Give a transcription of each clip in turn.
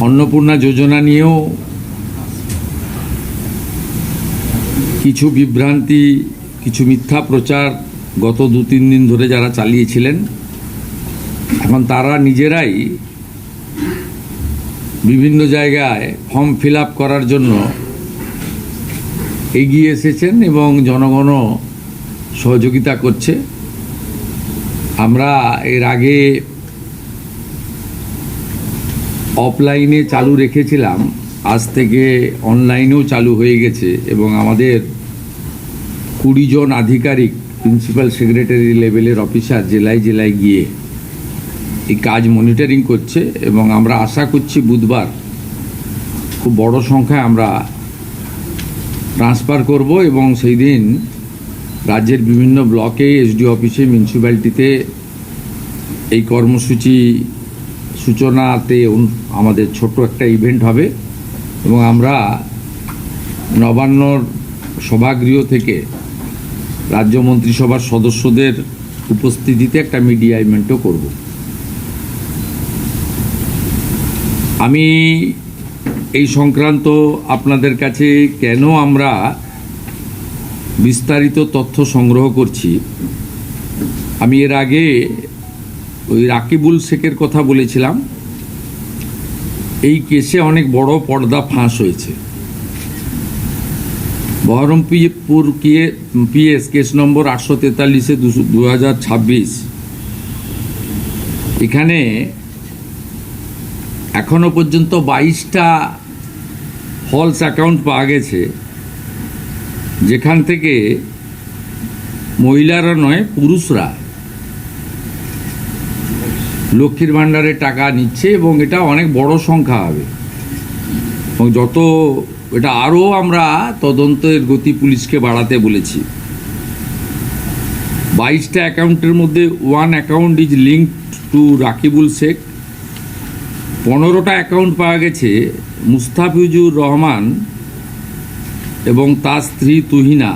অন্নপূর্ণা যোজনা নিয়েও কিছু বিভ্রান্তি, কিছু মিথ্যা প্রচার গত 2-3 দিন ধরে যারা চালিয়েছিলেন, এখন তারা নিজেরাই বিভিন্ন জায়গায় ফর্ম ফিল আপ করার জন্য এগিয়ে এসেছেন এবং জনগণও সহযোগিতা করছে। আমরা এর আগে অফলাইনে চালু রেখেছিলাম, আজ থেকে অনলাইনেও চালু হয়ে গেছে এবং আমাদের 20 জন আধিকারিক, প্রিন্সিপাল সেক্রেটারি লেভেলের অফিসার জেলায় জেলায় গিয়ে এই কাজ মনিটরিং করছে এবং আমরা আশা করছি বুধবার খুব বড় সংখ্যায় আমরা ট্রান্সফার করব এবং সেই দিন রাজ্যের বিভিন্ন ব্লকে, এসডি অফিসে, মিউনিসিপ্যালিটিতে এই কর্মসূচি সূচনাতে আমাদের ছোট একটা ইভেন্ট হবে এবং আমরা নবান্নর সভাগৃহ থেকে রাজ্য মন্ত্রিসভার সদস্যদের উপস্থিতিতে একটা মিডিয়া ইভেন্টও করব। আমি এই সংক্রান্ত আপনাদের কাছে কেন আমরা বিস্তারিত তথ্য সংগ্রহ করছি, আমি এর আগে ওই রাকিবুল শেখের কথা বলেছিলাম। এই কেসে অনেক বড় পর্দা ফাঁস হয়েছে। বহরমপুর পিএস কেস নম্বর 843/2026, এখানে এখনো পর্যন্ত 22টা ফলস অ্যাকাউন্ট পাওয়া গেছে, যেখান থেকে মহিলারা নয়, পুরুষরা লক্ষ্মীর ভাণ্ডারের টাকা নিচ্ছে এবং এটা অনেক বড় সংখ্যা হবে এবং যত এটা আরও আমরা তদন্তের গতি পুলিশকে বাড়াতে বলেছি। 22টা অ্যাকাউন্টের মধ্যে 1 account is linked to Rakibul Sheikh. 15টা অ্যাকাউন্ট পাওয়া গেছে মুস্তাফিজুর রহমান এবং তার স্ত্রী তুহিনা।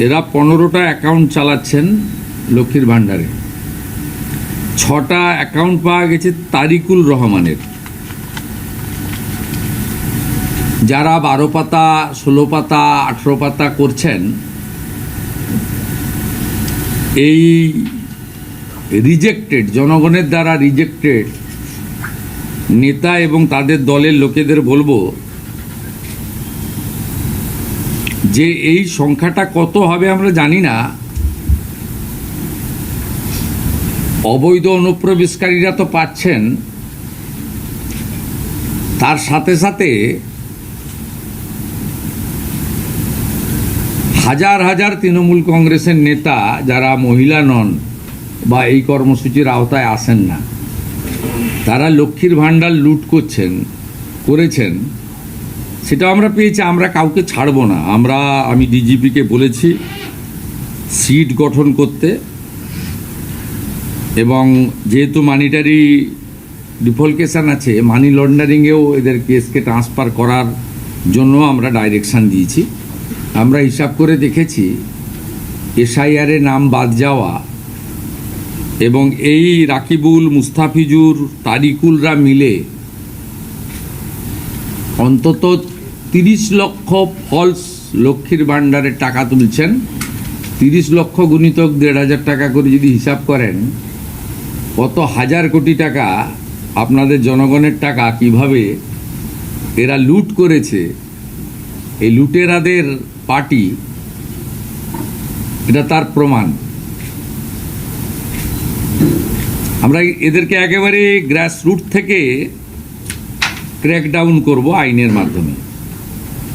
এরা 15টা অ্যাকাউন্ট চালাচ্ছেন লক্ষ্মীর ভাণ্ডারে। 6টা অ্যাকাউন্ট পাওয়া গেছে তারিকুল রহমানের। যারা 12 পাতা, 16 পাতা, 18 পাতা করছেন, এই রিজেক্টেড, জনগণের দ্বারা রিজেক্টেড নেতা এবং তাদের দলের লোকেদের বলবো যে এই সংখ্যাটা কত হবে আমরা জানি না। অবৈধ অনুপ্রবেশকারীরা তো পাচ্ছেন, তার সাথে সাথে হাজার হাজার তৃণমূল কংগ্রেসের নেতা যারা মহিলা নন বা এই কর্মসূচির আওতায় আসেন না, তারা লক্ষ্মীর ভাণ্ডার লুট করেছেন, সেটা আমরা পেয়েছি। আমরা কাউকে ছাড়বো না। আমি ডিজিপিকে বলেছি সিট গঠন করতে এবং যেহেতু মানিটারি ডিফলকেশন আছে, মানি লন্ডারিংয়েও এদের কেসকে ট্রান্সফার করার জন্য আমরা ডাইরেকশান দিয়েছি। আমরা হিসাব করে দেখেছি এসআইআরে নাম বাদ যাওয়া এবং এই রাকিবুল, মুস্তাফিজুর, তারিকুলরা মিলে অন্তত 30 লক্ষ ফলস লক্ষ্মীর ভাণ্ডারের টাকা তুলছেন। 30 লক্ষ গুণিতক 1,500 টাকা করে যদি হিসাব করেন, কত হাজার কোটি টাকা আপনাদের জনগণের টাকা কিভাবে এরা লুট করেছে। এই লুটেরাদের পার্টি, এটা তার প্রমাণ। আমরা এদেরকে একেবারে গ্রাসরুট থেকে ক্র্যাকডাউন করব আইনের মাধ্যমে।